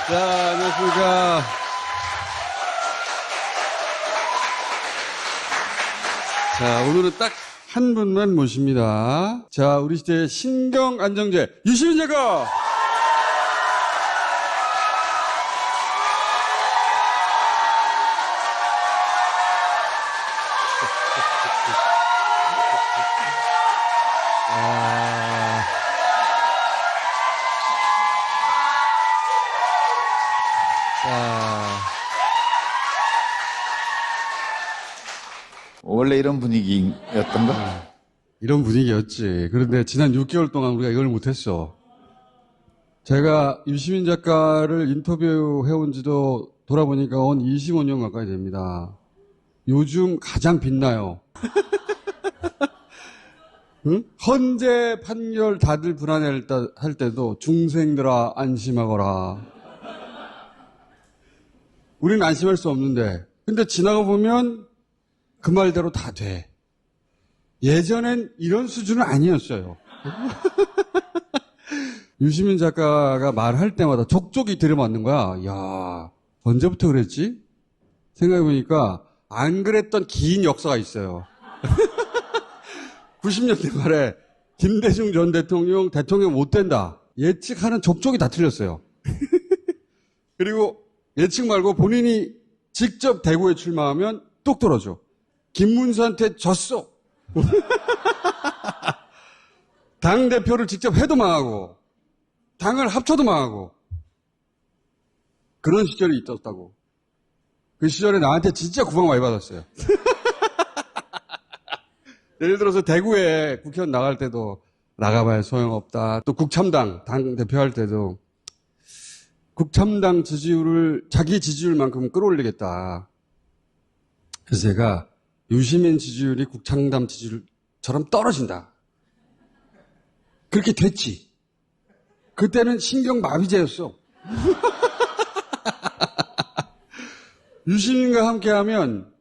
자, 안녕하십니까. 자, 오늘은 딱 한 분만 모십니다. 자, 우리 시대의 신경 안정제, 유시민 작가! 원래 이런 분위기였던가? 이런 분위기였지. 그런데 지난 6개월 동안 우리가 이걸 못했어. 제가 유시민 작가를 인터뷰해온 지도 돌아보니까 25년 가까이 됩니다. 요즘 가장 빛나요. 응? 헌재 판결 다들 불안해할 때도 중생들아 안심하거라. 우리는 안심할 수 없는데. 근데 지나가 보면 그 말대로 다 돼. 예전엔 이런 수준은 아니었어요. 유시민 작가가 말할 때마다 족족이 들이맞는 거야. 야, 언제부터 그랬지? 생각해보니까 안 그랬던 긴 역사가 있어요. 90년대 말에 김대중 전 대통령 못 된다. 예측하는 족족이 다 틀렸어요. 그리고 예측 말고 본인이 직접 대구에 출마하면 뚝 떨어져. 김문수한테 졌어. 당대표를 직접 해도 망하고 당을 합쳐도 망하고 그런 시절이 있었다고. 그 시절에 나한테 진짜 구박 많이 받았어요. 예를 들어서 대구에 국회의원 나갈 때도 나가봐야 소용없다. 또 국참당 당대표 할 때도 국참당 지지율을 자기 지지율만큼 끌어올리겠다. 그래서 제가 유시민 지지율이 국참당 지지율처럼 떨어진다. 그렇게 됐지. 그때는 신경마비제였어. 유시민과 함께하면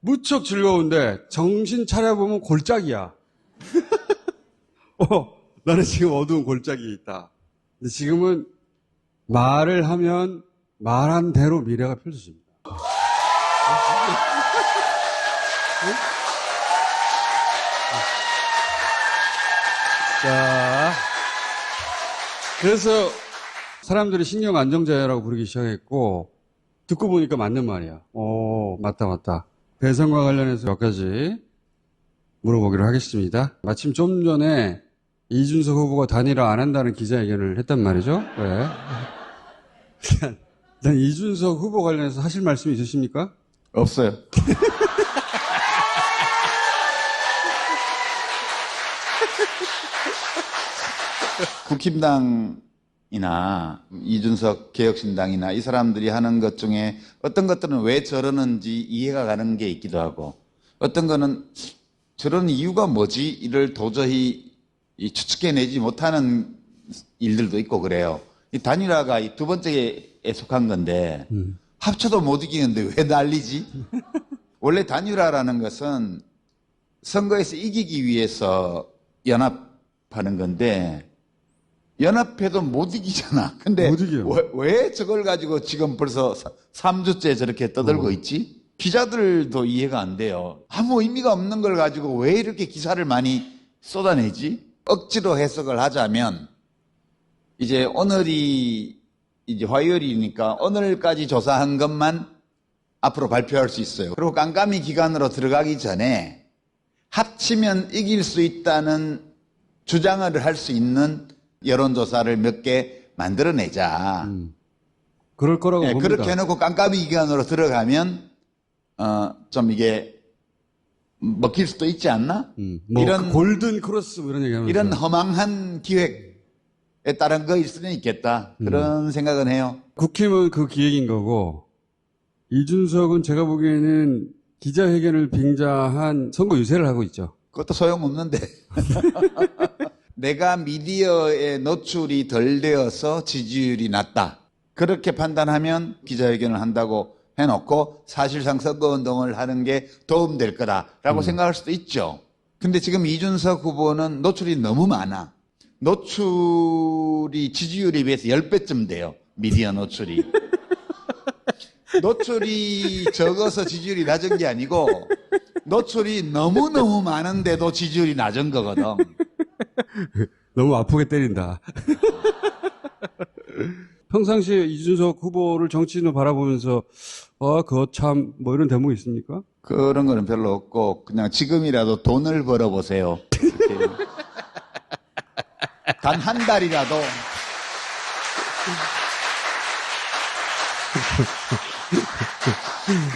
무척 즐거운데 정신 차려보면 골짜기야. 나는 지금 어두운 골짜기에 있다. 근데 지금은 말을 하면 말한 대로 미래가 펼쳐집니다. 자, 그래서 사람들이 신경 안정제라고 부르기 시작했고 듣고 보니까 맞는 말이야. 맞다. 배선과 관련해서 몇 가지 물어보기로 하겠습니다. 마침 좀 전에 이준석 후보가 단일화 안 한다는 기자회견을 했단 말이죠. 왜? 일단 이준석 후보 관련해서 하실 말씀이 있으십니까? 없어요. 국힘당이나 이준석 개혁신당이나 이 사람들이 하는 것 중에 어떤 것들은 왜 저러는지 이해가 가는 게 있기도 하고 어떤 거는 저런 이유가 뭐지? 이를 도저히 추측해내지 못하는 일들도 있고 그래요. 이 단일화가 이 두 번째에 속한 건데 합쳐도 못 이기는데 왜 난리지? 원래 단일화라는 것은 선거에서 이기기 위해서 연합하는 건데 연합해도 못 이기잖아. 근데 못 이겨요. 왜 저걸 가지고 지금 벌써 3주째 저렇게 떠들고 있지? 기자들도 이해가 안 돼요. 아무 의미가 없는 걸 가지고 왜 이렇게 기사를 많이 쏟아내지? 억지로 해석을 하자면 이제 오늘이 이제 화요일이니까 오늘까지 조사한 것만 앞으로 발표할 수 있어요. 그리고 깜깜이 기간으로 들어가기 전에 합치면 이길 수 있다는 주장을 할 수 있는 여론조사를 몇 개 만들어내자. 그럴 거라고 봅니다. 그렇게 해놓고 깜깜이 기간으로 들어가면 좀 이게 먹힐 수도 있지 않나? 이런 골든 크로스 이런 얘기하면서 이런 허망한 기획에 따른 거일 수는 있겠다. 그런 생각은 해요. 국힘은 그 기획인 거고 이준석은 제가 보기에는 기자회견을 빙자한 선거 유세를 하고 있죠. 그것도 소용없는데. 내가 미디어에 노출이 덜 되어서 지지율이 낮다. 그렇게 판단하면 기자회견을 한다고 해놓고 사실상 선거운동을 하는 게 도움될 거다라고 생각할 수도 있죠. 근데 지금 이준석 후보는 노출이 너무 많아. 노출이 지지율에 비해서 10배쯤 돼요. 미디어 노출이. 노출이 적어서 지지율이 낮은 게 아니고 노출이 너무너무 많은데도 지지율이 낮은 거거든. 너무 아프게 때린다. 평상시에 이준석 후보를 정치인으로 바라보면서 그거 참 뭐 이런 대목이 있습니까? 그런 거는 별로 없고 그냥 지금이라도 돈을 벌어보세요. 단 한 달이라도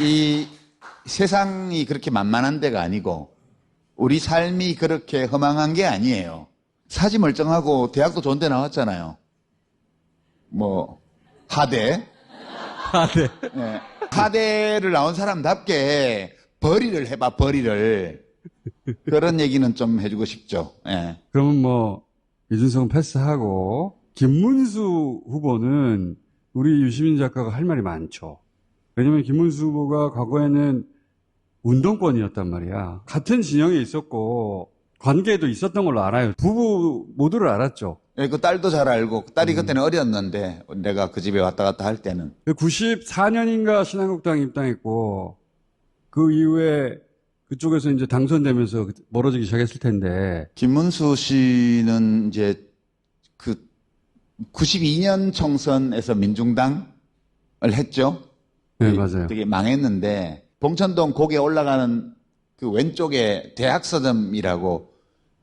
이 세상이 그렇게 만만한 데가 아니고 우리 삶이 그렇게 허망한 게 아니에요. 사지 멀쩡하고 대학도 좋은 데 나왔잖아요. 뭐 하대. 네. 네. 하대를 나온 사람답게 벌이를 해봐, 벌이를. 그런 얘기는 좀 해주고 싶죠. 예. 그러면 뭐 이준석은 패스하고 김문수 후보는 우리 유시민 작가가 할 말이 많죠. 왜냐면 김문수 후보가 과거에는 운동권이었단 말이야. 같은 진영에 있었고 관계도 있었던 걸로 알아요. 부부 모두를 알았죠. 예, 그 딸도 잘 알고, 딸이 그때는 어렸는데, 내가 그 집에 왔다 갔다 할 때는. 94년인가 신한국당에 입당했고 그 이후에 그쪽에서 이제 당선되면서 멀어지기 시작했을 텐데. 김문수 씨는 이제 그 92년 총선에서 민중당을 했죠. 네, 맞아요. 되게 망했는데, 봉천동 고개 올라가는 그 왼쪽에 대학서점이라고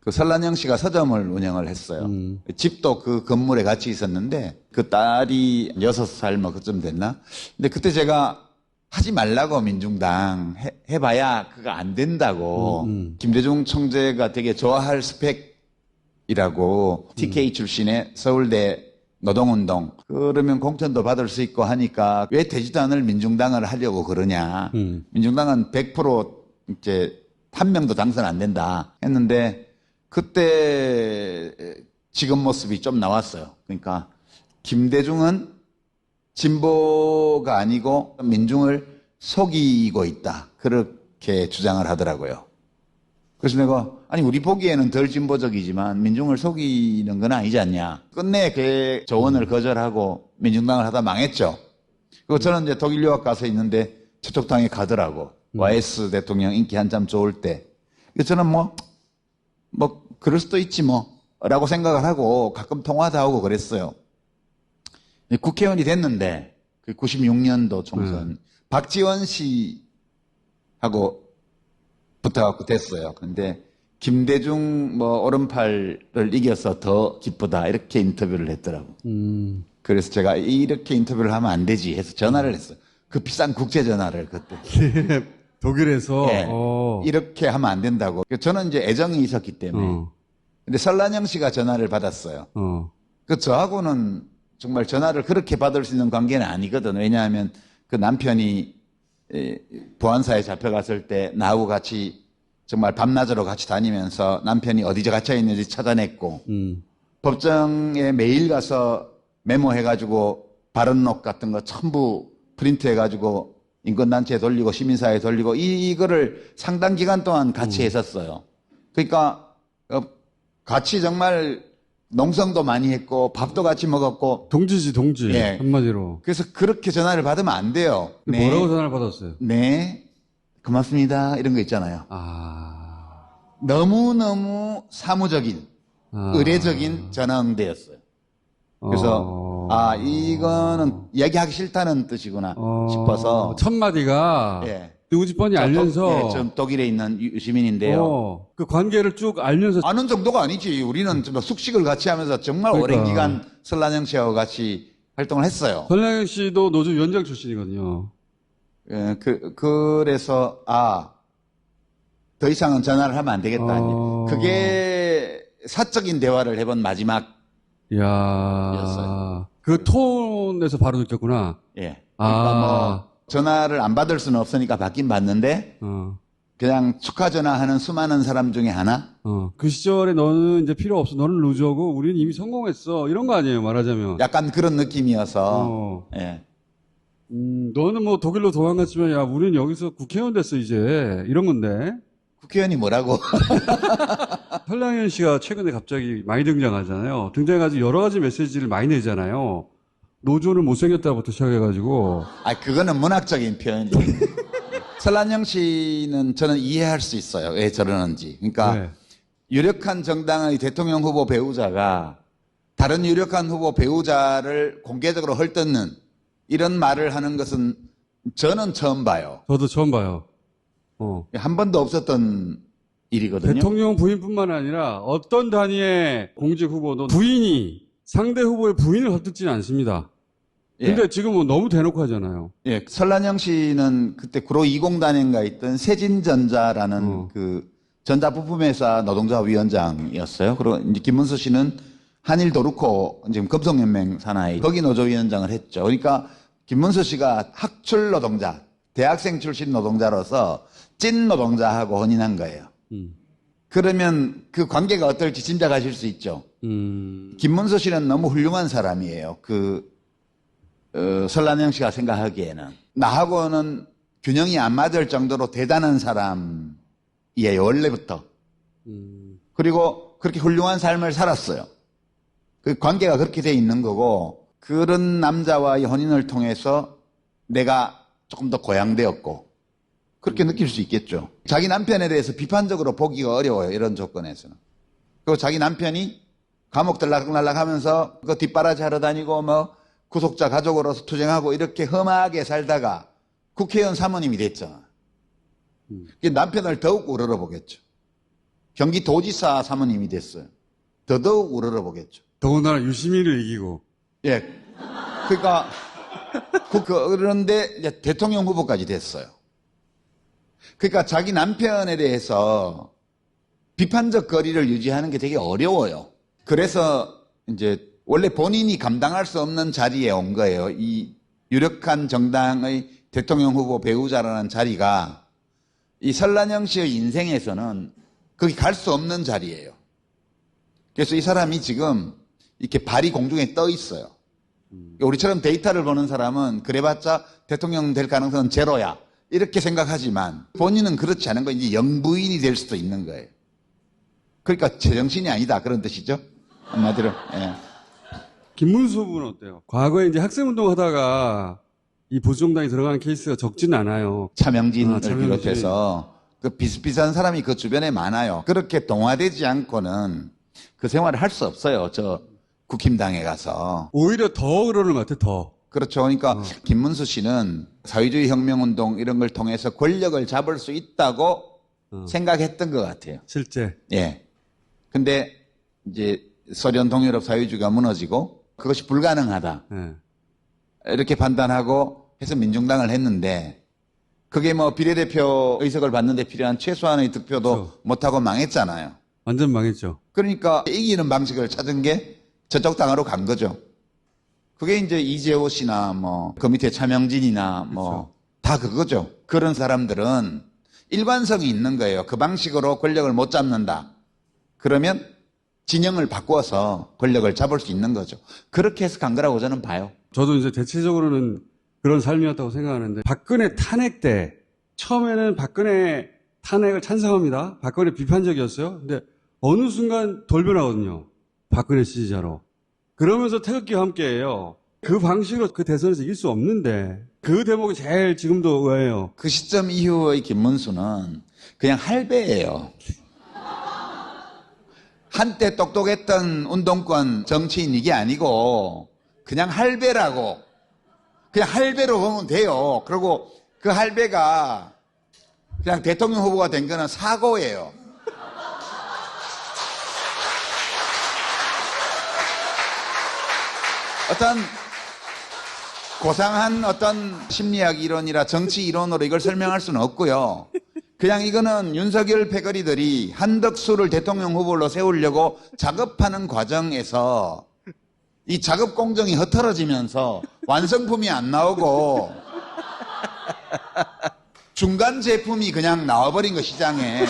그 설란영 씨가 서점을 운영을 했어요. 집도 그 건물에 같이 있었는데 그 딸이 6살 뭐 그쯤 됐나? 근데 그때 제가 하지 말라고 민중당 해봐야 그거 안 된다고 김대중 총재가 되게 좋아할 스펙이라고 TK 출신의 서울대 노동운동 그러면 공천도 받을 수 있고 하니까 왜 되지도 않을 민중당을 하려고 그러냐. 민중당은 100% 이제 한 명도 당선 안 된다 했는데 그때 지금 모습이 좀 나왔어요. 그러니까 김대중은 진보가 아니고 민중을 속이고 있다. 그렇게 주장을 하더라고요. 그래서 내가 아니 우리 보기에는 덜 진보적이지만 민중을 속이는 건 아니지 않냐. 끝내 그 조언을 거절하고 민중당을 하다 망했죠. 그리고 저는 이제 독일 유학 가서 있는데 저쪽 당에 가더라고. YS 대통령 인기 한참 좋을 때. 그래서 저는 뭐 그럴 수도 있지 라고 생각을 하고 가끔 통화도 하고 그랬어요. 국회의원이 됐는데, 그 96년도 총선, 박지원 씨하고 붙어갖고 됐어요. 근데 김대중 오른팔을 이겨서 더 기쁘다. 이렇게 인터뷰를 했더라고. 그래서 제가 이렇게 인터뷰를 하면 안 되지 해서 전화를 했어요. 그 비싼 국제 전화를 그때. 독일에서 네, 이렇게 하면 안 된다고. 저는 이제 애정이 있었기 때문에. 근데 설란영 씨가 전화를 받았어요. 그 저하고는 정말 전화를 그렇게 받을 수 있는 관계는 아니거든. 왜냐하면 그 남편이 보안사에 잡혀갔을 때 나하고 같이 정말 밤낮으로 같이 다니면서 남편이 어디 갇혀 있는지 찾아냈고 법정에 매일 가서 메모해가지고 발언록 같은 거 전부 프린트해가지고 인권단체에 돌리고 시민사회에 돌리고 이거를 상당 기간 동안 같이 했었어요. 그러니까 같이 정말 농성도 많이 했고 밥도 같이 먹었고 동지지 동지 예. 한마디로. 그래서 그렇게 전화를 받으면 안 돼요. 네. 뭐라고 전화를 받았어요? 네. 고맙습니다. 이런 거 있잖아요. 너무너무 사무적인 의례적인 전화 응대였어요. 그래서 이거는 얘기하기 싫다는 뜻이구나 싶어서 첫 마디가 예. 누구지 뻔히 알면서 전 독일에 있는 유시민인데요. 그 관계를 쭉 알면서 아는 정도가 아니지. 우리는 정말 숙식을 같이 하면서 정말 오랜 기간 설란영 씨하고 같이 활동을 했어요. 설lan영 씨도 노조 위원장 출신이거든요. 예, 그래서 더 이상은 전화를 하면 안 되겠다. 그게 사적인 대화를 해본 마지막. 이야, 그 톤에서 바로 느꼈구나. 예. 그러니까 전화를 안 받을 수는 없으니까 받긴 받는데 그냥 축하 전화하는 수많은 사람 중에 하나. 그 시절에 너는 이제 필요 없어. 너는 루저고 우리는 이미 성공했어. 이런 거 아니에요, 말하자면. 약간 그런 느낌이어서. 예. 너는 뭐 독일로 도망갔지만 야, 우리는 여기서 국회의원 됐어 이제. 이런 건데. 국회의원이 뭐라고? 설량현 씨가 최근에 갑자기 많이 등장하잖아요. 등장해가지고 여러 가지 메시지를 많이 내잖아요. 노조는 못생겼다부터 시작해가지고. 그거는 문학적인 표현이에요. 설란영 씨는 저는 이해할 수 있어요. 왜 저러는지. 그러니까 네. 유력한 정당의 대통령 후보 배우자가 다른 유력한 후보 배우자를 공개적으로 헐뜯는 이런 말을 하는 것은 저는 처음 봐요. 저도 처음 봐요. 한 번도 없었던 일이거든요. 대통령 부인뿐만 아니라 어떤 단위의 공직 후보도 부인이 상대 후보의 부인을 헐뜯지는 않습니다. 근데 예. 지금 뭐 너무 대놓고 하잖아요. 예, 설란영 씨는 그때 구로 20단인가 있던 세진전자라는 그 전자부품회사 노동자 위원장이었어요. 그리고 이제 김문수 씨는 한일 도르코 지금 금속연맹 산하의 거기 노조위원장을 했죠. 그러니까 김문수 씨가 학출 노동자, 대학생 출신 노동자로서 찐 노동자하고 혼인한 거예요. 그러면 그 관계가 어떨지 짐작하실 수 있죠. 김문수 씨는 너무 훌륭한 사람이에요. 설란영 씨가 생각하기에는 나하고는 균형이 안 맞을 정도로 대단한 사람이에요. 원래부터. 그리고 그렇게 훌륭한 삶을 살았어요. 그 관계가 그렇게 돼 있는 거고 그런 남자와의 혼인을 통해서 내가 조금 더 고양되었고 그렇게 느낄 수 있겠죠. 자기 남편에 대해서 비판적으로 보기가 어려워요. 이런 조건에서는. 그리고 자기 남편이 감옥 들락날락 하면서 그 뒷바라지 하러 다니고 뭐 구속자 가족으로서 투쟁하고 이렇게 험하게 살다가 국회의원 사모님이 됐잖아. 남편을 더욱 우러러보겠죠. 경기도지사 사모님이 됐어요. 더더욱 우러러보겠죠. 더군다나 유시민을 이기고. 예. 그러니까 그런데 이제 대통령 후보까지 됐어요. 그러니까 자기 남편에 대해서 비판적 거리를 유지하는 게 되게 어려워요. 그래서 이제 원래 본인이 감당할 수 없는 자리에 온 거예요. 이 유력한 정당의 대통령 후보 배우자라는 자리가 이 설란영 씨의 인생에서는 거기 갈 수 없는 자리예요. 그래서 이 사람이 지금 이렇게 발이 공중에 떠 있어요. 우리처럼 데이터를 보는 사람은 그래봤자 대통령 될 가능성은 제로야. 이렇게 생각하지만 본인은 그렇지 않은 거예요. 이제 영부인이 될 수도 있는 거예요. 그러니까 제정신이 아니다. 그런 뜻이죠. 한마디로. 예. 김문수 후보는 어때요? 과거에 이제 학생운동 하다가 이 보수정당에 들어가는 케이스가 적지는 않아요. 차명진을 차명진. 비롯해서 그 비슷비슷한 사람이 그 주변에 많아요. 그렇게 동화되지 않고는 그 생활을 할 수 없어요. 저 국힘당에 가서. 오히려 더 그러는 것 같아, 더. 그렇죠. 그러니까 김문수 씨는 사회주의 혁명운동 이런 걸 통해서 권력을 잡을 수 있다고 생각했던 것 같아요. 실제. 예. 근데 이제 소련 동유럽 사회주의가 무너지고 그것이 불가능하다. 예. 이렇게 판단하고 해서 민중당을 했는데 그게 뭐 비례대표 의석을 받는데 필요한 최소한의 득표도 그렇죠. 못하고 망했잖아요. 완전 망했죠. 그러니까 이기는 방식을 찾은 게 저쪽 당으로 간 거죠. 그게 이제 이재호 씨나 뭐 그 밑에 차명진이나 뭐 다 그거죠. 그런 사람들은 일관성이 있는 거예요. 그 방식으로 권력을 못 잡는다. 그러면 진영을 바꿔서 권력을 잡을 수 있는 거죠. 그렇게 해서 간 거라고 저는 봐요. 저도 이제 대체적으로는 그런 삶이었다고 생각하는데 박근혜 탄핵 때 처음에는 박근혜 탄핵을 찬성합니다. 박근혜 비판적이었어요. 근데 어느 순간 돌변하거든요. 박근혜 지지자로. 그러면서 태극기와 함께해요. 그 방식으로 그 대선에서 이길 수 없는데 그 대목이 제일 지금도 의아해요. 그 시점 이후의 김문수는 그냥 할배예요. 한때 똑똑했던 운동권 정치인 이게 아니고 그냥 할배라고. 그냥 할배로 보면 돼요. 그리고 그 할배가 그냥 대통령 후보가 된 거는 사고예요. 어떤 고상한 어떤 심리학 이론이라 정치 이론으로 이걸 설명할 수는 없고요. 그냥 이거는 윤석열 패거리들이 한덕수를 대통령 후보로 세우려고 작업하는 과정에서 이 작업 공정이 흐트러지면서 완성품이 안 나오고 중간 제품이 그냥 나와버린 거 시장에.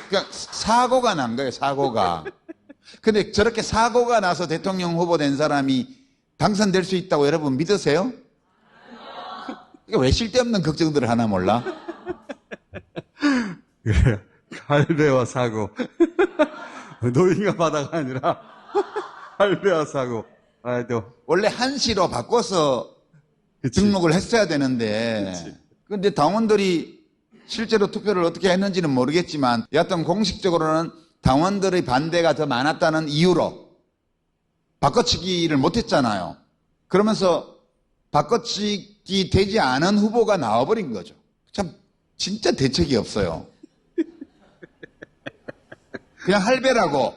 그냥 사고가 난 거예요, 사고가. 근데 저렇게 사고가 나서 대통령 후보 된 사람이 당선될 수 있다고 여러분 믿으세요? 왜 쓸데없는 걱정들을 하나 몰라? 그래요. 할배와 사고. 노인과 바다가 아니라 할배와 사고. 또. 원래 한시로 바꿔서 등록을 했어야 되는데, 근데 당원들이 실제로 투표를 어떻게 했는지는 모르겠지만, 여하튼 공식적으로는 당원들의 반대가 더 많았다는 이유로 바꿔치기를 못했잖아요. 그러면서 바꿔치기 되지 않은 후보가 나와버린 거죠. 참 진짜 대책이 없어요. 그냥 할배라고.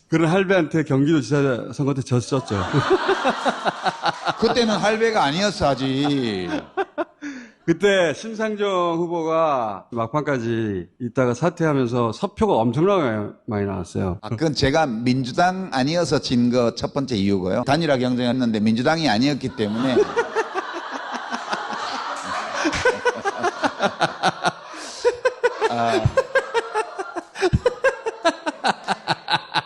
그런 할배한테 경기도지사 선거 때 졌었죠. 그때는 할배가 아니었어 아직. 그때 심상정 후보가 막판까지 있다가 사퇴하면서 서표가 엄청나게 많이 나왔어요. 그건 제가 민주당 아니어서 진 거 첫 번째 이유고요. 단일화 경쟁했는데 민주당이 아니었기 때문에.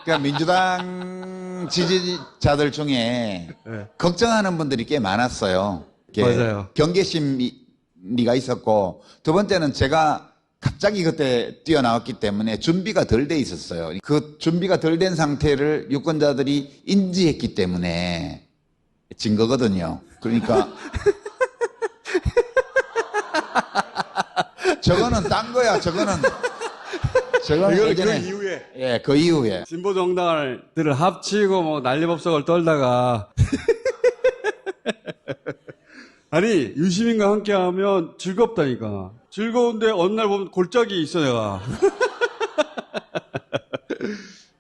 그러니까 민주당 지지자들 중에 걱정하는 분들이 꽤 많았어요. 맞아요. 경계심리가 있었고, 두 번째는 제가 갑자기 그때 뛰어나왔기 때문에 준비가 덜 돼 있었어요. 그 준비가 덜 된 상태를 유권자들이 인지했기 때문에 진 거거든요. 그러니까 저거는 딴 거야. 저거는 이거는 예전에, 그 이후에 예, 그 이후에 진보 정당들을 합치고 뭐 난리법석을 떨다가 아니 유시민과 함께하면 즐겁다니까. 즐거운데 어느 날 보면 골짜기 있어 내가.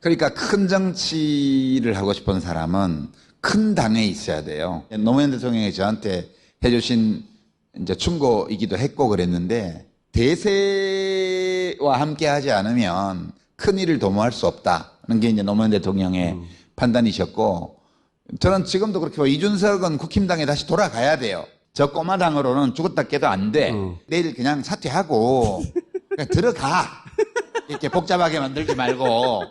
그러니까 큰 정치를 하고 싶은 사람은 큰 당에 있어야 돼요. 노무현 대통령이 저한테 해주신 이제 충고이기도 했고 그랬는데, 대세와 함께 하지 않으면 큰 일을 도모할 수 없다는 게 이제 노무현 대통령의 판단이셨고, 저는 지금도 그렇게 봐. 이준석은 국힘당에 다시 돌아가야 돼요. 저 꼬마당으로는 죽었다 깨도 안 돼. 내일 그냥 사퇴하고 그냥 들어가. 이렇게 복잡하게 만들지 말고.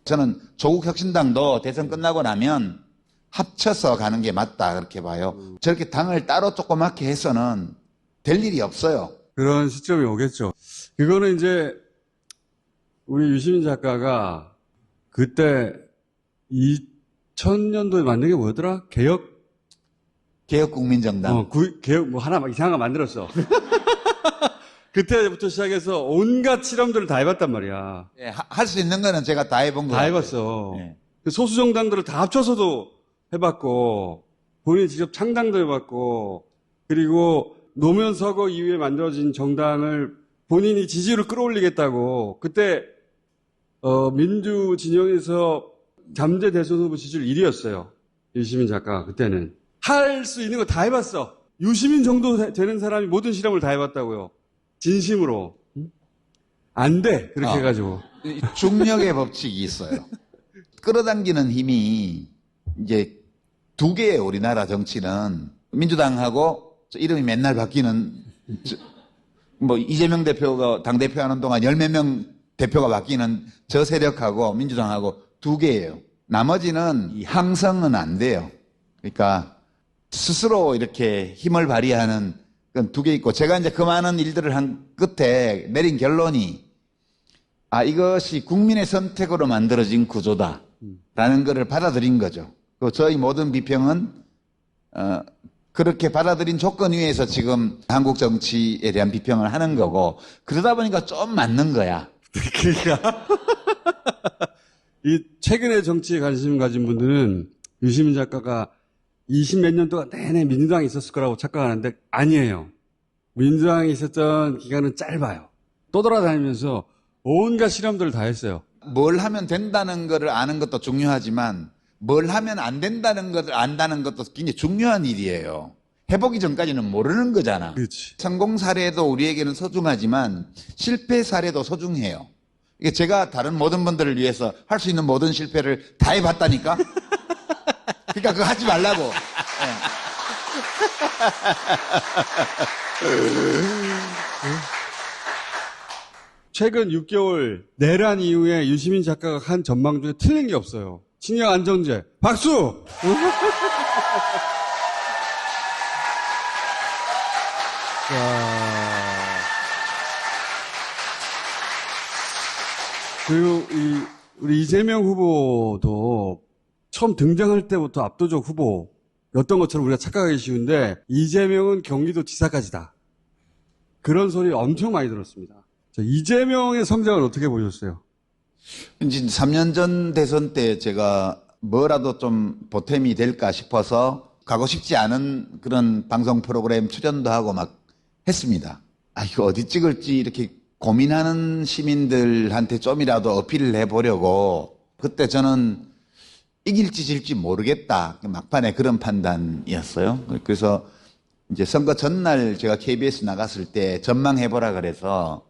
저는 조국 혁신당도 대선 끝나고 나면 합쳐서 가는 게 맞다 그렇게 봐요. 저렇게 당을 따로 조그맣게 해서는 될 일이 없어요. 그런 시점이 오겠죠. 그거는 이제 우리 유시민 작가가 그때 2000년도에 만든 게 뭐였더라? 개혁국민정당. 개혁 뭐 하나 막 이상한 거 만들었어. 그때부터 시작해서 온갖 실험들을 다 해봤단 말이야. 예, 할 수 있는 거는 제가 다 해본 다 거예요. 해봤어. 예. 그 소수 정당들을 다 합쳐서도 해봤고, 본인이 직접 창당도 해봤고, 그리고 노무현 서거 이후에 만들어진 정당을 본인이 지지율을 끌어올리겠다고, 그때, 민주 진영에서 잠재 대선 후보 지지율 1위였어요. 유시민 작가가 그때는. 할 수 있는 거 다 해봤어. 유시민 정도 되는 사람이 모든 실험을 다 해봤다고요. 진심으로. 안 돼. 그렇게 해가지고. 중력의 법칙이 있어요. 끌어당기는 힘이 이제 두 개예요. 우리나라 정치는. 민주당하고 이름이 맨날 바뀌는, 뭐 이재명 대표가 당대표 하는 동안 열 몇 명 대표가 바뀌는 저 세력하고 민주당하고 두 개예요. 나머지는 이 항성은 안 돼요. 그러니까 스스로 이렇게 힘을 발휘하는 건 두 개 있고, 제가 이제 그 많은 일들을 한 끝에 내린 결론이, 이것이 국민의 선택으로 만들어진 구조다라는 것을 받아들인 거죠. 저희 모든 비평은 그렇게 받아들인 조건 위에서 지금 한국 정치에 대한 비평을 하는 거고, 그러다 보니까 좀 맞는 거야. 그러니까 이 최근에 정치에 관심 가진 분들은 유시민 작가가 20몇 년 동안 내내 민주당에 있었을 거라고 착각하는데 아니에요. 민주당에 있었던 기간은 짧아요. 떠돌아다니면서 온갖 실험들을 다 했어요. 뭘 하면 된다는 것을 아는 것도 중요하지만 뭘 하면 안 된다는 것을 안다는 것도 굉장히 중요한 일이에요. 해보기 전까지는 모르는 거잖아. 그렇지. 성공 사례도 우리에게는 소중하지만 실패 사례도 소중해요. 이게 제가 다른 모든 분들을 위해서 할 수 있는 모든 실패를 다 해봤다니까? 그러니까 그거 하지 말라고. 예. 최근 6개월 내란 이후에 유시민 작가가 한 전망 중에 틀린 게 없어요. 신형 안정제. 박수! 자. 그리고 우리 이재명 후보도 처음 등장할 때부터 압도적 후보였던 것처럼 우리가 착각하기 쉬운데 이재명은 경기도 지사까지다. 그런 소리 엄청 많이 들었습니다. 자, 이재명의 성장을 어떻게 보셨어요? 이제 3년 전 대선 때 제가 뭐라도 좀 보탬이 될까 싶어서 가고 싶지 않은 그런 방송 프로그램 출연도 하고 막 했습니다. 아, 이거 어디 찍을지 이렇게 고민하는 시민들한테 좀이라도 어필을 해보려고 그때 저는 이길지 질지 모르겠다. 막판에 그런 판단이었어요. 그래서 이제 선거 전날 제가 KBS 나갔을 때 전망해보라 그래서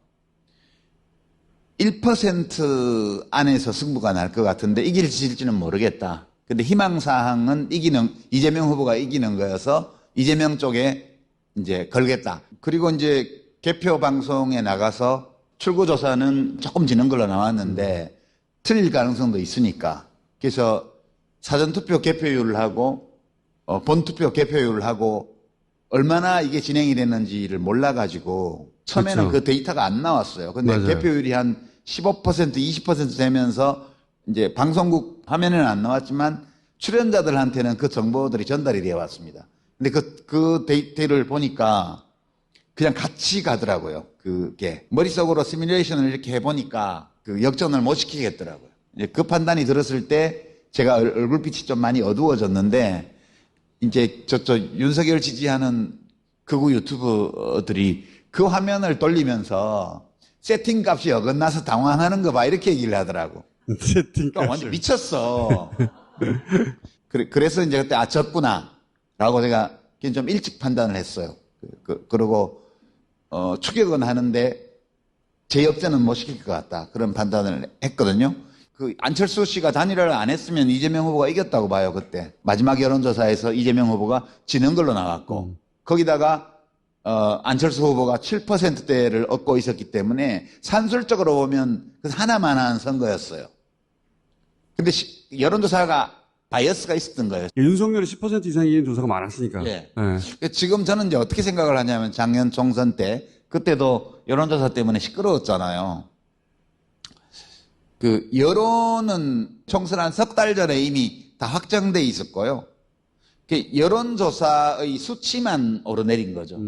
1% 안에서 승부가 날 것 같은데 이길지 질지는 모르겠다. 근데 희망사항은 이재명 후보가 이기는 거여서 이재명 쪽에 이제 걸겠다. 그리고 이제 개표 방송에 나가서 출구조사는 조금 지는 걸로 나왔는데 틀릴 가능성도 있으니까. 그래서 사전투표 개표율을 하고 본투표 개표율을 하고 얼마나 이게 진행이 됐는지를 몰라가지고 처음에는 그렇죠. 그 데이터가 안 나왔어요. 근데 맞아요. 개표율이 한 15%, 20% 되면서 이제 방송국 화면에는 안 나왔지만 출연자들한테는 그 정보들이 전달이 되어 왔습니다. 근데 그 데이터를 보니까 그냥 같이 가더라고요. 그게 머릿속으로 시뮬레이션을 이렇게 해보니까 그 역전을 못 시키겠더라고요. 이제 그 판단이 들었을 때 제가 얼굴빛이 좀 많이 어두워졌는데 이제 윤석열 지지하는 극우 유튜버들이 그 화면을 돌리면서 세팅 값이 어긋나서 당황하는 거 봐 이렇게 얘기를 하더라고. 세팅 그러니까 완전 미쳤어. 그래서 이제 그때 졌구나 라고 제가 좀 일찍 판단을 했어요. 그리고 추격은 하는데 재역전은 못 시킬 것 같다. 그런 판단을 했거든요. 그 안철수 씨가 단일화를 안 했으면 이재명 후보가 이겼다고 봐요. 그때 마지막 여론조사에서 이재명 후보가 지는 걸로 나왔고 거기다가 안철수 후보가 7%대를 얻고 있었기 때문에 산술적으로 보면 그 하나만한 선거였어요. 근데 여론조사가 바이어스가 있었던 거예요. 윤석열이 10% 이상 이긴 조사가 많았으니까. 예. 네. 지금 저는 이제 어떻게 생각을 하냐면 작년 총선 때 그때도 여론조사 때문에 시끄러웠잖아요. 그 여론은 총선 한 석 달 전에 이미 다 확정돼 있었고요. 여론조사의 수치만 오르내린 거죠.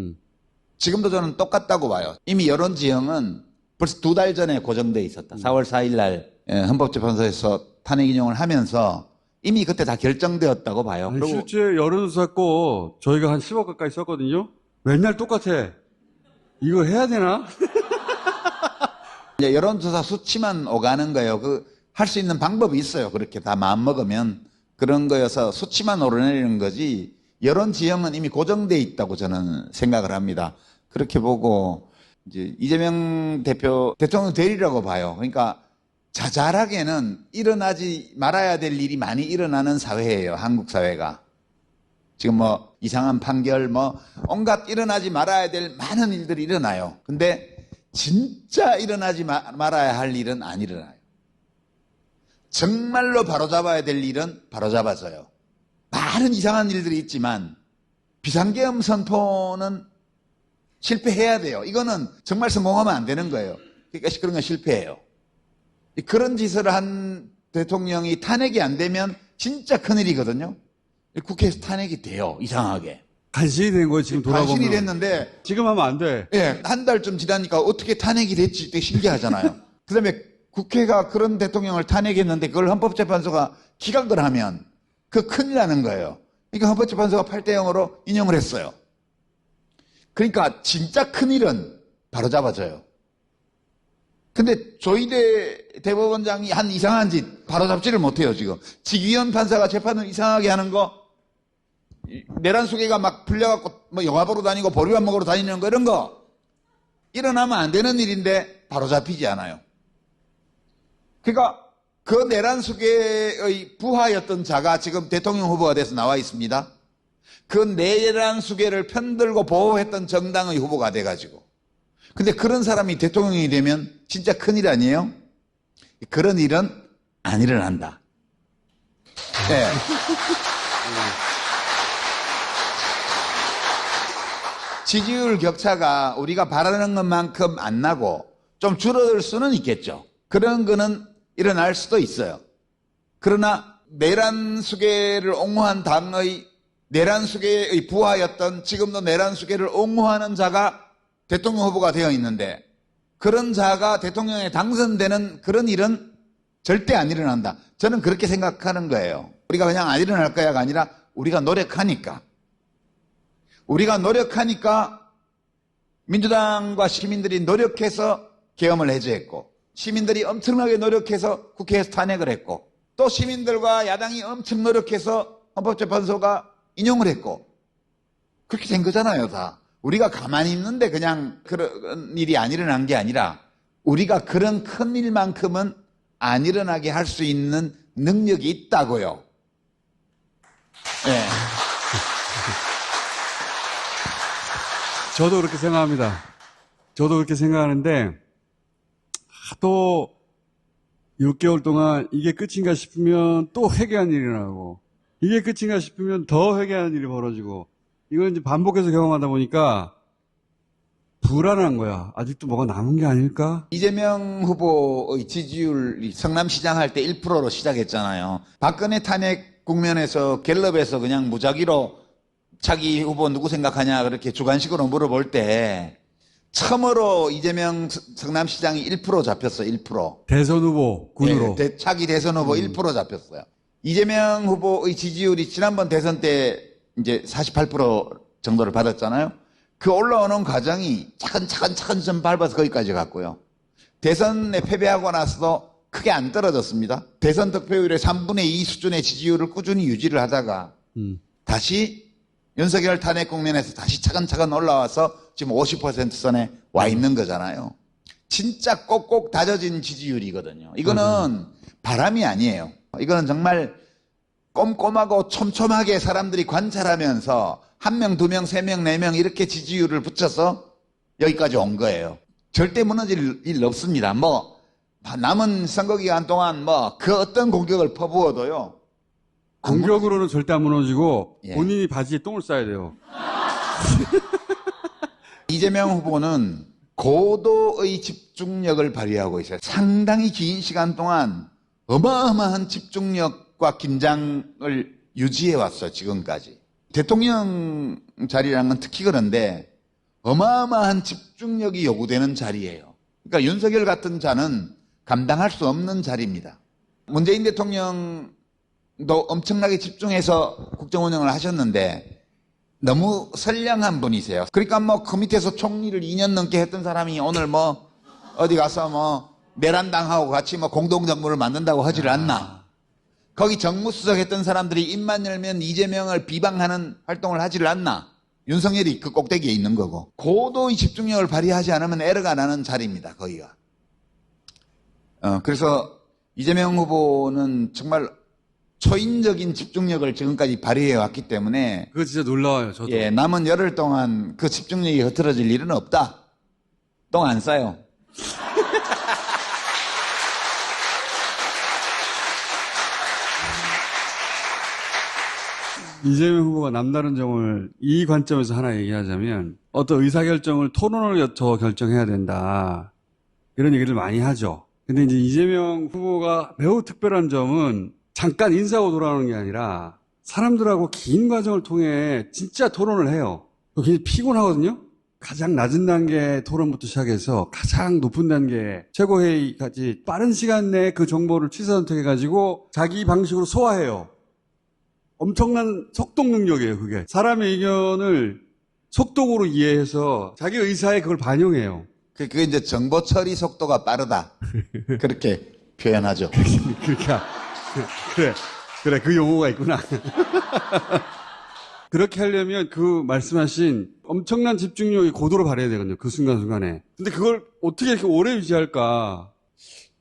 지금도 저는 똑같다고 봐요. 이미 여론 지형은 벌써 2달 전에 고정돼 있었다. 4월 4일 날 헌법재판소에서 탄핵 인용을 하면서 이미 그때 다 결정되었다고 봐요. 아니, 그리고 실제 여론조사 거 저희가 한 10억 가까이 썼거든요. 맨날 똑같아. 이거 해야 되나? 이제 여론조사 수치만 오가는 거예요. 할 수 있는 방법이 있어요. 그렇게 다 마음먹으면 그런 거여서 수치만 오르내리는 거지 여론 지형은 이미 고정돼 있다고 저는 생각을 합니다. 그렇게 보고 이제 이재명 대통령 되리라고 봐요. 그러니까 자잘하게는 일어나지 말아야 될 일이 많이 일어나는 사회예요. 한국 사회가. 지금 뭐 이상한 판결 뭐 온갖 일어나지 말아야 될 많은 일들이 일어나요. 근데 진짜 일어나지 말아야 할 일은 안 일어나요. 정말로 바로잡아야 될 일은 바로잡아져요. 많은 이상한 일들이 있지만 비상계엄 선포는 실패해야 돼요. 이거는 정말 성공하면 안 되는 거예요. 그러니까 그런 건 실패해요. 그런 짓을 한 대통령이 탄핵이 안 되면 진짜 큰일이거든요. 국회에서 탄핵이 돼요. 이상하게. 간신히 된 거예요, 지금 돌아보면. 간신히 됐는데 지금 하면 안 돼. 예, 한 달쯤 지나니까 어떻게 탄핵이 됐지 되게 신기하잖아요. 그다음에 국회가 그런 대통령을 탄핵했는데 그걸 헌법재판소가 기각을 하면 그 큰일 나는 거예요. 그러니까 헌법재판소가 8대 0으로 인용을 했어요. 그러니까 진짜 큰일은 바로 잡아져요. 근데 조희대 대법원장이 한 이상한 짓 바로 잡지를 못해요, 지금. 직위원 판사가 재판을 이상하게 하는 거, 내란 수개가 막 풀려갖고 뭐 영화 보러 다니고 보리밥 먹으러 다니는 거 이런 거 일어나면 안 되는 일인데 바로 잡히지 않아요. 그러니까 그 내란 수개의 부하였던 자가 지금 대통령 후보가 돼서 나와 있습니다. 그 내란 수계를 편들고 보호했던 정당의 후보가 돼가지고. 근데 그런 사람이 대통령이 되면 진짜 큰일 아니에요? 그런 일은 안 일어난다. 네. 지지율 격차가 우리가 바라는 것만큼 안 나고 좀 줄어들 수는 있겠죠. 그런 거는 일어날 수도 있어요. 그러나 내란 수계를 옹호한 당의 내란 수계의 부하였던 지금도 내란 수계를 옹호하는 자가 대통령 후보가 되어 있는데 그런 자가 대통령에 당선되는 그런 일은 절대 안 일어난다. 저는 그렇게 생각하는 거예요. 우리가 그냥 안 일어날 거야가 아니라 우리가 노력하니까 민주당과 시민들이 노력해서 계엄을 해제했고 시민들이 엄청나게 노력해서 국회에서 탄핵을 했고 또 시민들과 야당이 엄청 노력해서 헌법재판소가 인용을 했고 그렇게 된 거잖아요, 다. 우리가 가만히 있는데 그냥 그런 일이 안 일어난 게 아니라 우리가 그런 큰 일만큼은 안 일어나게 할 수 있는 능력이 있다고요. 네. 저도 그렇게 생각합니다. 저도 그렇게 생각하는데 또 6개월 동안 이게 끝인가 싶으면 또 회개한 일이 일어나고 이게 끝인가 싶으면 더 회개한 일이 벌어지고 이걸 이제 반복해서 경험하다 보니까 불안한 거야. 아직도 뭐가 남은 게 아닐까? 이재명 후보의 지지율이 성남시장 할 때 1%로 시작했잖아요. 박근혜 탄핵 국면에서 갤럽에서 그냥 무작위로 자기 후보 누구 생각하냐 그렇게 주관식으로 물어볼 때 처음으로 이재명 성남시장이 1% 잡혔어요. 1%. 대선 후보 군으로. 차기 대선 후보 1% 잡혔어요. 이재명 후보의 지지율이 지난번 대선 때 이제 48% 정도를 받았잖아요. 그 올라오는 과정이 차근차근 좀 밟아서 거기까지 갔고요. 대선에 패배하고 나서도 크게 안 떨어졌습니다. 대선 득표율의 3분의 2 수준의 지지율을 꾸준히 유지를 하다가 다시 윤석열 탄핵 국면에서 다시 차근차근 올라와서 지금 50% 선에 와 있는 거잖아요. 진짜 꼭꼭 다져진 지지율이거든요. 이거는 바람이 아니에요. 이거는 정말 꼼꼼하고 촘촘하게 사람들이 관찰하면서 1명, 2명, 3명, 4명 이렇게 지지율을 붙여서 여기까지 온 거예요. 절대 무너질 일 없습니다. 뭐 남은 선거 기간 동안 뭐 그 어떤 공격을 퍼부어도요. 공격으로는 절대 안 무너지고 예. 본인이 바지에 똥을 싸야 돼요. 이재명 후보는 고도의 집중력을 발휘하고 있어요. 상당히 긴 시간 동안 어마어마한 집중력과 긴장을 유지해 왔어요. 지금까지. 대통령 자리라는 건 특히 그런데 어마어마한 집중력이 요구되는 자리예요. 그러니까 윤석열 같은 자는 감당할 수 없는 자리입니다. 문재인 대통령도 엄청나게 집중해서 국정 운영을 하셨는데 너무 선량한 분이세요. 그러니까 뭐 그 밑에서 총리를 2년 넘게 했던 사람이 오늘 뭐 어디 가서 뭐 내란당하고 같이 뭐 공동정부를 만든다고 하지를 않나. 거기 정무수석 했던 사람들이 입만 열면 이재명을 비방하는 활동을 하지를 않나. 윤석열이 그 꼭대기에 있는 거고. 고도의 집중력을 발휘하지 않으면 에러가 나는 자리입니다. 거기가. 그래서 이재명 후보는 정말 초인적인 집중력을 지금까지 발휘해 왔기 때문에 그거 진짜 놀라워요. 저도. 예, 남은 열흘 동안 그 집중력이 흐트러질 일은 없다. 똥 안 싸요. 이재명 후보가 남다른 점을 이 관점에서 하나 얘기하자면 어떤 의사결정을 토론을 거쳐 결정해야 된다. 이런 얘기를 많이 하죠. 근데 이제 이재명 후보가 매우 특별한 점은 잠깐 인사하고 돌아오는 게 아니라 사람들하고 긴 과정을 통해 진짜 토론을 해요. 그거 굉장히 피곤하거든요. 가장 낮은 단계 토론부터 시작해서 가장 높은 단계 최고회의까지 빠른 시간 내에 그 정보를 취사 선택해가지고 자기 방식으로 소화해요. 엄청난 속독 능력이에요, 그게. 사람의 의견을 속독으로 이해해서 자기 의사에 그걸 반영해요. 그게 이제 정보 처리 속도가 빠르다. 그렇게 표현하죠. 그러니까, 그래, 그 용어가 있구나. 그렇게 하려면 그 말씀하신 엄청난 집중력이 고도로 발휘해야 되거든요, 그 순간순간에. 근데 그걸 어떻게 이렇게 오래 유지할까?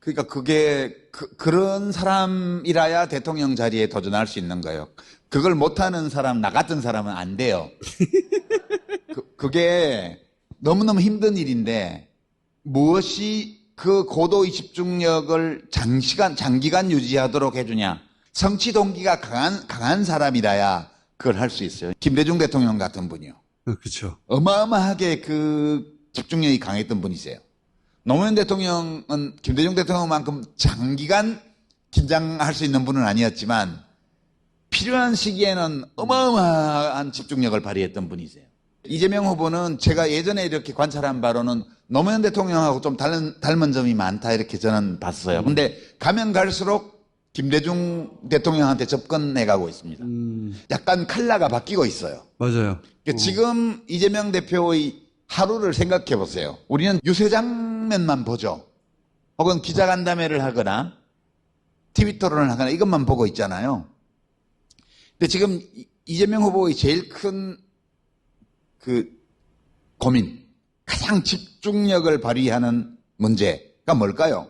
그러니까 그게 그런 사람이라야 대통령 자리에 도전할 수 있는 거예요. 그걸 못하는 사람, 나 같은 사람은 안 돼요. 그게 너무너무 힘든 일인데 무엇이 그 고도의 집중력을 장기간 유지하도록 해주냐. 성취 동기가 강한 사람이라야 그걸 할 수 있어요. 김대중 대통령 같은 분이요. 그렇죠. 어마어마하게 그 집중력이 강했던 분이세요. 노무현 대통령은 김대중 대통령만큼 장기간 긴장할 수 있는 분은 아니었지만 필요한 시기에는 어마어마한 집중력을 발휘했던 분이세요. 이재명 후보는 제가 예전에 이렇게 관찰한 바로는 노무현 대통령하고 좀 닮은 점이 많다 이렇게 저는 봤어요. 근데 가면 갈수록 김대중 대통령한테 접근해 가고 있습니다. 약간 컬러가 바뀌고 있어요. 맞아요. 그러니까 지금 이재명 대표의 하루를 생각해 보세요. 우리는 유세 장면만 보죠. 혹은 기자간담회를 하거나 TV 토론을 하거나 이것만 보고 있잖아요. 근데 지금 이재명 후보의 제일 큰 그 고민, 가장 집중력을 발휘하는 문제가 뭘까요?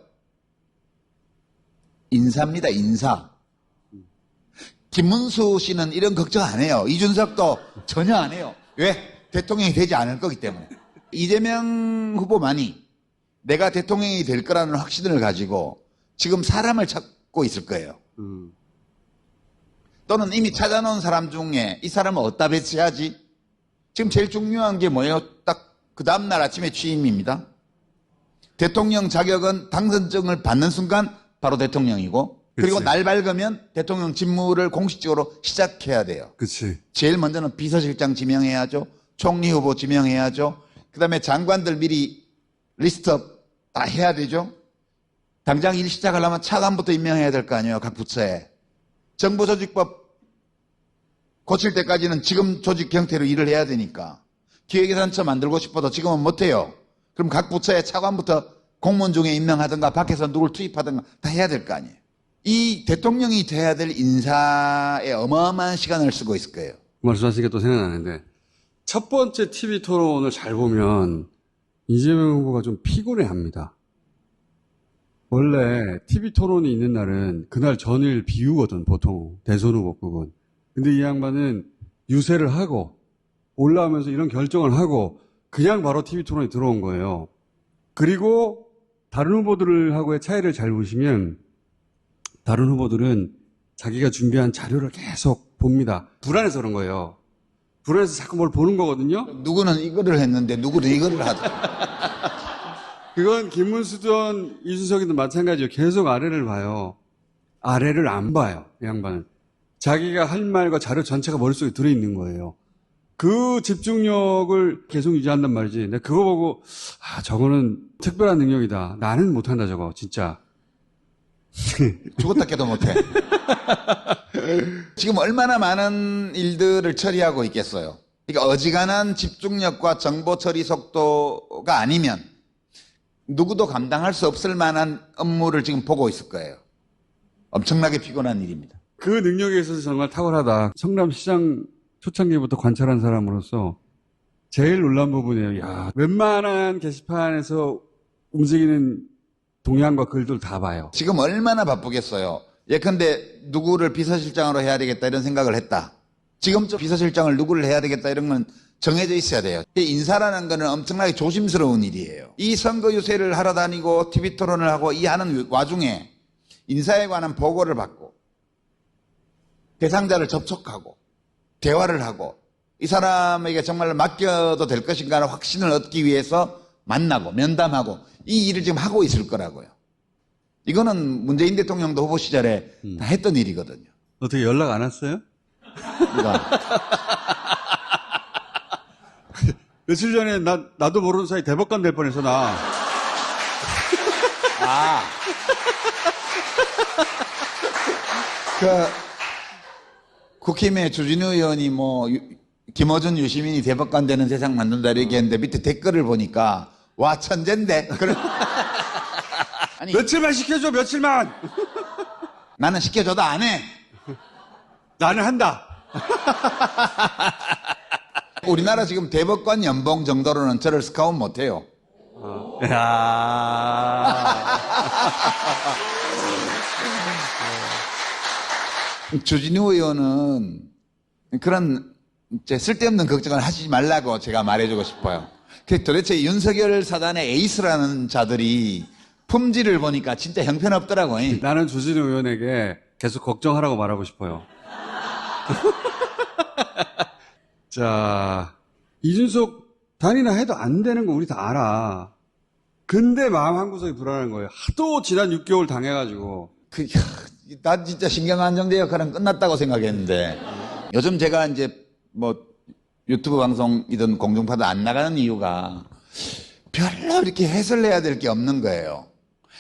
인사입니다, 인사. 김문수 씨는 이런 걱정 안 해요. 이준석도 전혀 안 해요. 왜? 대통령이 되지 않을 거기 때문에. 이재명 후보만이 내가 대통령이 될 거라는 확신을 가지고 지금 사람을 찾고 있을 거예요. 또는 이미 찾아놓은 사람 중에 이 사람을 어디다 배치하지? 지금 제일 중요한 게 뭐예요? 딱 그 다음날 아침에 취임입니다. 대통령 자격은 당선증을 받는 순간 바로 대통령이고 그리고 그치. 날 밝으면 대통령 직무를 공식적으로 시작해야 돼요. 그치. 제일 먼저는 비서실장 지명해야죠. 총리 후보 지명해야죠. 그 다음에 장관들 미리 리스트업 다 해야 되죠. 당장 일 시작하려면 차관부터 임명해야 될 거 아니에요. 각 부처에. 정보조직법 고칠 때까지는 지금 조직 형태로 일을 해야 되니까. 기획예산처 만들고 싶어도 지금은 못해요. 그럼 각 부처의 차관부터 공무원 중에 임명하든가 밖에서 누굴 투입하든가 다 해야 될 거 아니에요. 이 대통령이 돼야 될 인사에 어마어마한 시간을 쓰고 있을 거예요. 말씀하시니까 또 생각나는데 첫 번째 TV 토론을 잘 보면 이재명 후보가 좀 피곤해 합니다. 원래 TV 토론이 있는 날은 그날 전일 비우거든, 보통. 대선 후보급은. 근데 이 양반은 유세를 하고 올라오면서 이런 결정을 하고 그냥 바로 TV 토론에 들어온 거예요. 그리고 다른 후보들하고의 차이를 잘 보시면 다른 후보들은 자기가 준비한 자료를 계속 봅니다. 불안해서 그런 거예요. 불안해서 자꾸 뭘 보는 거거든요. 누구는 이거를 했는데 누구는 이거를 하더라고요. 그건 김문수든 이준석이든 마찬가지예요. 계속 아래를 봐요. 아래를 안 봐요. 이 양반은. 자기가 할 말과 자료 전체가 머릿속에 들어있는 거예요. 그 집중력을 계속 유지한단 말이지. 근데 그거 보고 저거는 특별한 능력이다. 나는 못한다 저거 진짜. 죽었다 깨도 못해. 지금 얼마나 많은 일들을 처리하고 있겠어요. 그러니까 어지간한 집중력과 정보 처리 속도가 아니면 누구도 감당할 수 없을 만한 업무를 지금 보고 있을 거예요. 엄청나게 피곤한 일입니다. 그 능력에 있어서 정말 탁월하다. 성남시장 초창기부터 관찰한 사람으로서 제일 놀란 부분이에요. 야, 웬만한 게시판에서 움직이는 동향과 글들 다 봐요. 지금 얼마나 바쁘겠어요. 예컨대 누구를 비서실장으로 해야 되겠다 이런 생각을 했다. 지금 비서실장을 누구를 해야 되겠다 이런 건 정해져 있어야 돼요. 인사라는 거는 엄청나게 조심스러운 일이에요. 이 선거 유세를 하러 다니고 TV 토론을 하고 이 하는 와중에 인사에 관한 보고를 받고 대상자를 접촉하고 대화를 하고 이 사람에게 정말 맡겨도 될 것인가 하는 확신을 얻기 위해서 만나고 면담하고 이 일을 지금 하고 있을 거라고요. 이거는 문재인 대통령도 후보 시절에 다 했던 일이거든요. 어떻게 연락 안 왔어요? 누가? 며칠 전에 나도 모르는 사이 대법관 될 뻔해서 나. 아. 국힘의 주진우 의원이 김어준 유시민이 대법관 되는 세상 만든다 이렇게 했는데 밑에 댓글을 보니까 와 천재인데. 아니 며칠만 시켜줘 며칠만. 나는 시켜줘도 안 해. 나는 한다. 우리나라 지금 대법관 연봉 정도로는 저를 스카웃 못해요. 야. 주진우 의원은 그런 쓸데없는 걱정을 하지 말라고 제가 말해주고 싶어요. 도대체 윤석열 사단의 에이스라는 자들이 품질을 보니까 진짜 형편없더라고요. 나는 주진우 의원에게 계속 걱정하라고 말하고 싶어요. 자, 이준석 단일화 해도 안 되는 거 우리 다 알아. 근데 마음 한구석이 불안한 거예요. 하도 지난 6개월 당해가지고. 난 진짜 신경안정제 역할은 끝났다고 생각했는데 요즘 제가 이제 뭐 유튜브 방송이든 공중파도 안 나가는 이유가 별로 이렇게 해설을 해야 될 게 없는 거예요.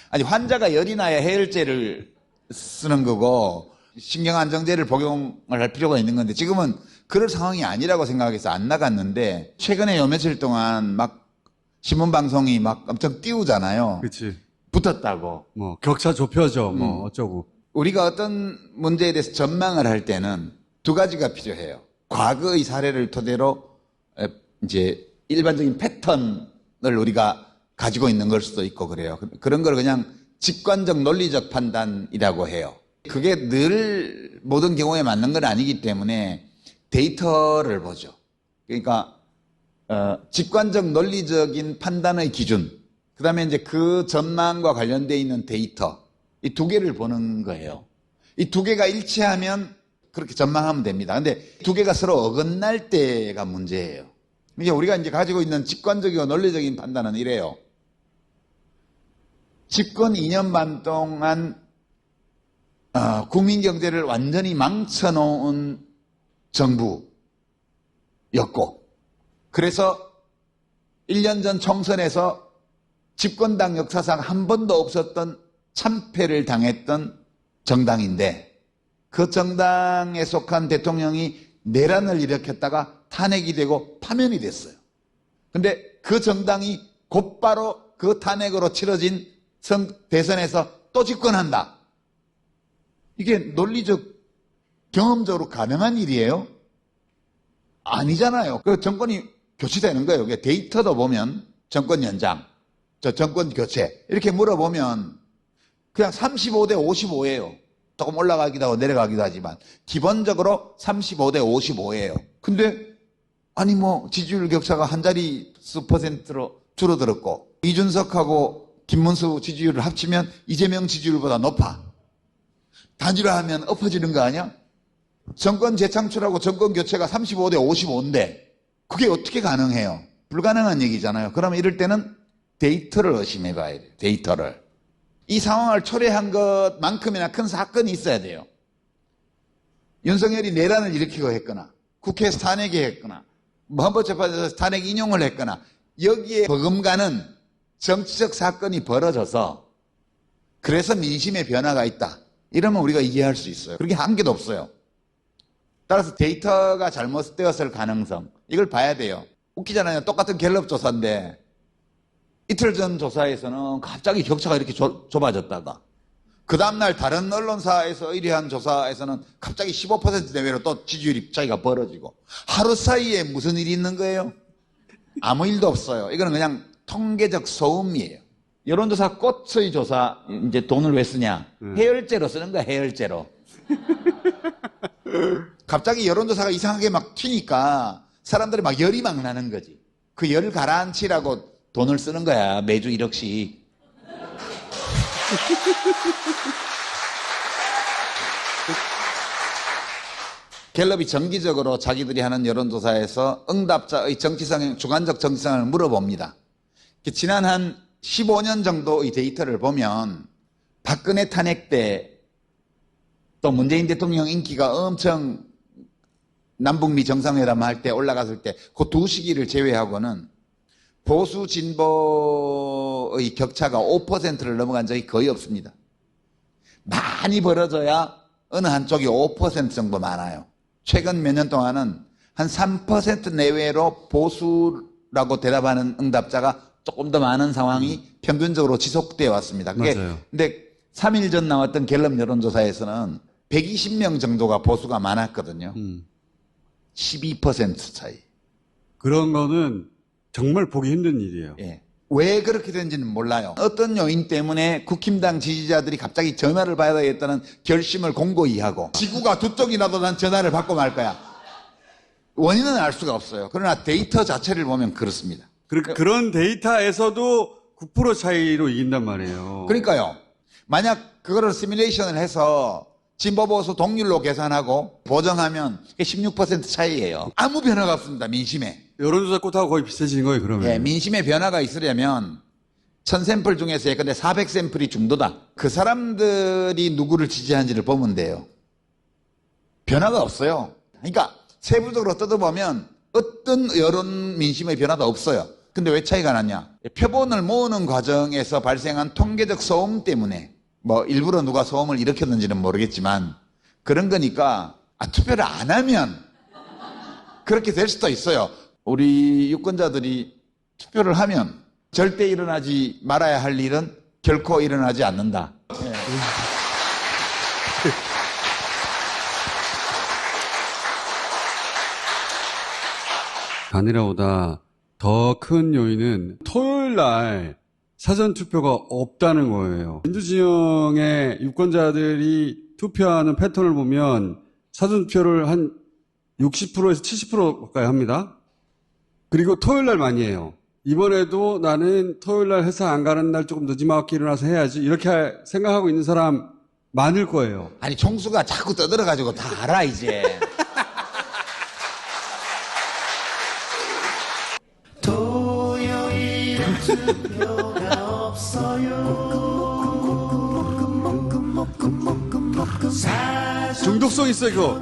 아니 환자가 열이 나야 해열제를 쓰는 거고 신경안정제를 복용을 할 필요가 있는 건데 지금은 그럴 상황이 아니라고 생각해서 안 나갔는데 최근에 요 며칠 동안 막 신문방송이 막 엄청 띄우잖아요. 그치. 붙었다고. 뭐, 격차 좁혀져, 뭐, 어쩌고. 우리가 어떤 문제에 대해서 전망을 할 때는 두 가지가 필요해요. 과거의 사례를 토대로 이제 일반적인 패턴을 우리가 가지고 있는 걸 수도 있고 그래요. 그런 걸 그냥 직관적 논리적 판단이라고 해요. 그게 늘 모든 경우에 맞는 건 아니기 때문에 데이터를 보죠. 그러니까 직관적 논리적인 판단의 기준, 그 다음에 이제 그 전망과 관련되어 있는 데이터, 이 두 개를 보는 거예요. 이 두 개가 일치하면 그렇게 전망하면 됩니다. 근데 두 개가 서로 어긋날 때가 문제예요. 이제 우리가 이제 가지고 있는 직관적이고 논리적인 판단은 이래요. 집권 2년 반 동안 국민 경제를 완전히 망쳐놓은 정부였고, 그래서 1년 전 총선에서 집권당 역사상 한 번도 없었던 참패를 당했던 정당인데 그 정당에 속한 대통령이 내란을 일으켰다가 탄핵이 되고 파면이 됐어요. 근데 그 정당이 곧바로 그 탄핵으로 치러진 대선에서 또 집권한다. 이게 논리적, 경험적으로 가능한 일이에요? 아니잖아요. 그 정권이 교체되는 거예요. 데이터도 보면 정권 연장, 정권 교체 이렇게 물어보면 그냥 35대 55예요. 조금 올라가기도 하고 내려가기도 하지만 기본적으로 35대 55예요. 근데 아니 뭐 지지율 격차가 한 자릿수 %로 줄어들었고 이준석하고 김문수 지지율을 합치면 이재명 지지율보다 높아. 단일화하면 엎어지는 거 아니야? 정권 재창출하고 정권 교체가 35대 55인데 그게 어떻게 가능해요? 불가능한 얘기잖아요. 그러면 이럴 때는 데이터를 의심해 봐야 돼요. 데이터를. 이 상황을 초래한 것만큼이나 큰 사건이 있어야 돼요. 윤석열이 내란을 일으키고 했거나 국회에서 탄핵이 했거나 헌법재판소에서 탄핵 인용을 했거나 여기에 버금가는 정치적 사건이 벌어져서 그래서 민심의 변화가 있다. 이러면 우리가 이해할 수 있어요. 그렇게 한 개도 없어요. 따라서 데이터가 잘못되었을 가능성 이걸 봐야 돼요. 웃기잖아요. 똑같은 갤럽 조사인데 이틀 전 조사에서는 갑자기 격차가 이렇게 좁아졌다가 그 다음날 다른 언론사에서 의뢰한 조사에서는 갑자기 15% 내외로 또 지지율이 차이가 벌어지고 하루 사이에 무슨 일이 있는 거예요? 아무 일도 없어요. 이거는 그냥 통계적 소음이에요. 여론조사 꽃의 조사 이제 돈을 왜 쓰냐? 해열제로 쓰는 거야. 해열제로. 갑자기 여론조사가 이상하게 막 튀니까 사람들이 막 열이 막 나는 거지. 그 열 가라앉히라고 돈을 쓰는 거야. 매주 1억씩. 갤럽이 정기적으로 자기들이 하는 여론조사에서 응답자의 정치성, 주관적 정치성을 물어봅니다. 지난 한 15년 정도의 데이터를 보면 박근혜 탄핵 때 또 문재인 대통령 인기가 엄청 남북미 정상회담 할 때 올라갔을 때 그 두 시기를 제외하고는 보수 진보의 격차가 5%를 넘어간 적이 거의 없습니다. 많이 벌어져야 어느 한쪽이 5% 정도 많아요. 최근 몇 년 동안은 한 3% 내외로 보수라고 대답하는 응답자가 조금 더 많은 상황이 평균적으로 지속되어 왔습니다. 그게 맞아요. 근데 3일 전 나왔던 갤럽 여론조사에서는 120명 정도가 보수가 많았거든요. 12% 차이. 그런 거는 정말 보기 힘든 일이에요. 예. 왜 그렇게 된지는 몰라요. 어떤 요인 때문에 국힘당 지지자들이 갑자기 전화를 받아야겠다는 결심을 공고히 하고 지구가 두 쪽이라도 난 전화를 받고 말 거야. 원인은 알 수가 없어요. 그러나 데이터 자체를 보면 그렇습니다. 그런 데이터에서도 9% 차이로 이긴단 말이에요. 그러니까요. 만약 그거를 시뮬레이션을 해서 진보 보수 동률로 계산하고 보정하면 16% 차이예요. 아무 변화가 없습니다. 민심에. 여론조사 꽃하고 거의 비슷해지는 거예요, 그러면. 예, 민심의 변화가 있으려면 1000샘플 중에서 예컨대 400샘플이 중도다. 그 사람들이 누구를 지지하는지를 보면 돼요. 변화가 없어요. 그러니까 세부적으로 뜯어보면 어떤 여론 민심의 변화도 없어요. 근데 왜 차이가 나냐? 표본을 모으는 과정에서 발생한 통계적 소음 때문에 뭐 일부러 누가 소음을 일으켰는지는 모르겠지만 그런 거니까 투표를 안 하면 그렇게 될 수도 있어요. 우리 유권자들이 투표를 하면 절대 일어나지 말아야 할 일은 결코 일어나지 않는다. 예. 아니라보다 더 큰 요인은 토요일 날 사전투표가 없다는 거예요. 민주진영의 유권자들이 투표하는 패턴을 보면 사전투표를 한 60%에서 70% 가까이 합니다. 그리고 토요일 날 많이 해요. 이번에도 나는 토요일 날 회사 안 가는 날 조금 늦지막히 일어나서 해야지 이렇게 생각하고 있는 사람 많을 거예요. 아니 총수가 자꾸 떠들어가지고 다 알아 이제. 토요일은 투표가 없어요. 중독성 있어 이거.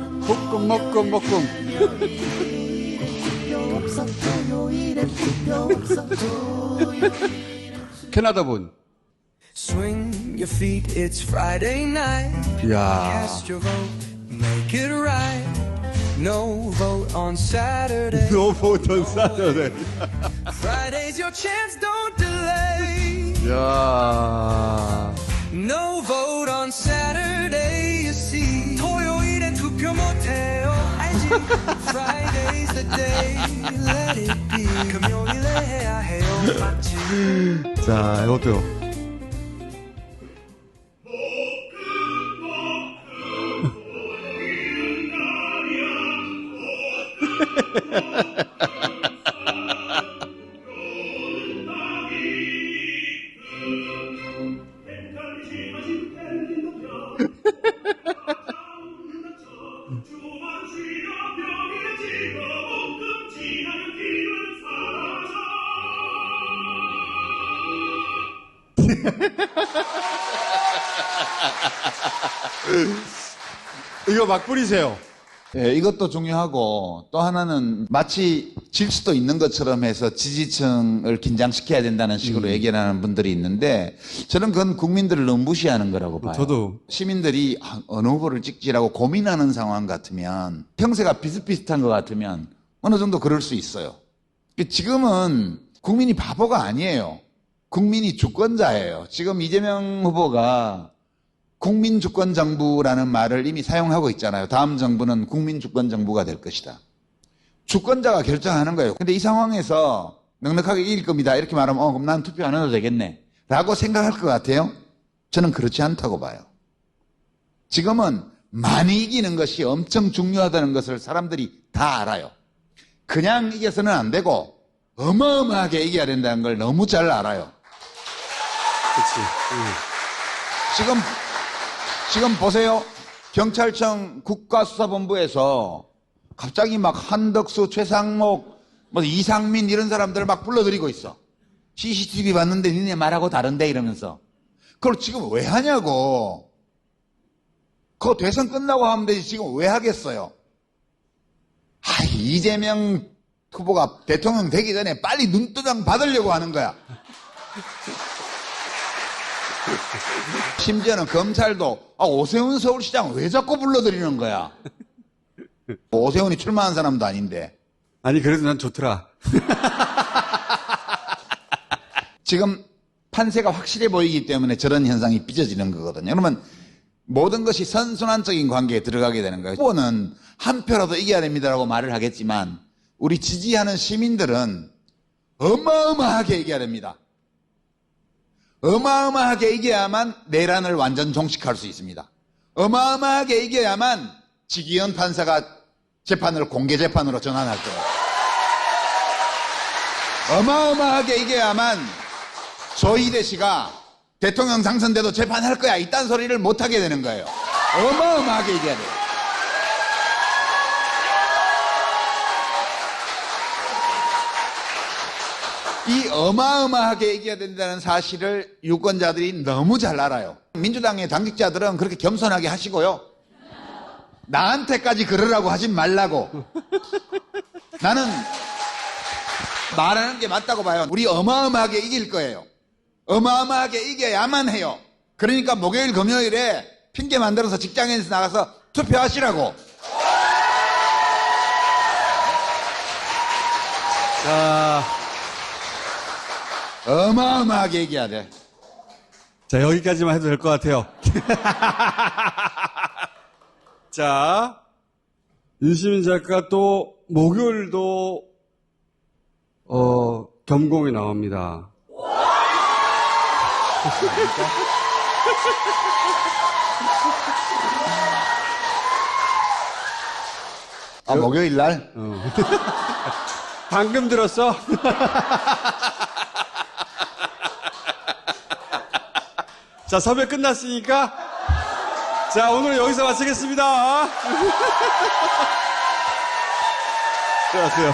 먹금. 캐나다분. Swing your feet, it's Friday night. 이야. Cast your vote, make it right. No vote on Saturday. No vote on Saturday. Friday's your chance, don't delay. 야. No vote on Saturday, you see. 토요일엔 투표 못해요. 알지? Friday's the day, let it be. 금요일에 해야 해요, 맞지? 자, 이것도. 이거 막 뿌리세요. 예, 이것도 중요하고 또 하나는 마치 질 수도 있는 것처럼 해서 지지층을 긴장시켜야 된다는 식으로 얘기를 하는 분들이 있는데 저는 그건 국민들을 너무 무시하는 거라고 봐요. 저도. 시민들이 어느 후보를 찍지라고 고민하는 상황 같으면 형세가 비슷비슷한 것 같으면 어느 정도 그럴 수 있어요. 지금은 국민이 바보가 아니에요. 국민이 주권자예요. 지금 이재명 후보가 국민주권정부라는 말을 이미 사용하고 있잖아요. 다음 정부는 국민주권정부가 될 것이다. 주권자가 결정하는 거예요. 근데 이 상황에서 넉넉하게 이길 겁니다. 이렇게 말하면 그럼 난 투표 안 해도 되겠네. 라고 생각할 것 같아요? 저는 그렇지 않다고 봐요. 지금은 많이 이기는 것이 엄청 중요하다는 것을 사람들이 다 알아요. 그냥 이겨서는 안 되고 어마어마하게 이겨야 된다는 걸 너무 잘 알아요. 그치. 지금 보세요. 경찰청 국가수사본부에서 갑자기 막 한덕수, 최상목, 뭐 이상민 이런 사람들을 막 불러들이고 있어. CCTV 봤는데 니네 말하고 다른데 이러면서. 그걸 지금 왜 하냐고. 그거 대선 끝나고 하면 되지 지금 왜 하겠어요. 이재명 후보가 대통령 되기 전에 빨리 눈도장 받으려고 하는 거야. 심지어는 검찰도 오세훈 서울시장 왜 자꾸 불러들이는 거야. 오세훈이 출마한 사람도 아닌데. 아니, 그래도 난 좋더라. 지금 판세가 확실해 보이기 때문에 저런 현상이 빚어지는 거거든요. 그러면 모든 것이 선순환적인 관계에 들어가게 되는 거예요. 후보는 한 표라도 이겨야 됩니다라고 말을 하겠지만 우리 지지하는 시민들은 어마어마하게 이겨야 됩니다. 어마어마하게 이겨야만 내란을 완전 종식할 수 있습니다. 어마어마하게 이겨야만 지기현 판사가 재판을 공개 재판으로 전환할 거예요. 어마어마하게 이겨야만 조희대 씨가 대통령 당선돼도 재판할 거야. 이딴 소리를 못하게 되는 거예요. 어마어마하게 이겨야 돼요. 이 어마어마하게 이겨야 된다는 사실을 유권자들이 너무 잘 알아요. 민주당의 당직자들은 그렇게 겸손하게 하시고요. 나한테까지 그러라고 하지 말라고. 나는 말하는 게 맞다고 봐요. 우리 어마어마하게 이길 거예요. 어마어마하게 이겨야만 해요. 그러니까 목요일 금요일에 핑계 만들어서 직장에서 나가서 투표하시라고. 자, 어마어마하게 이겨야 돼. 자, 여기까지만 해도 될 것 같아요. 자, 윤시민 작가 또 목요일도 겸공이 나옵니다. 아, 목요일 날? 방금 들었어? 자, 섭외 끝났으니까 자, 오늘 여기서 마치겠습니다. 들어가세요.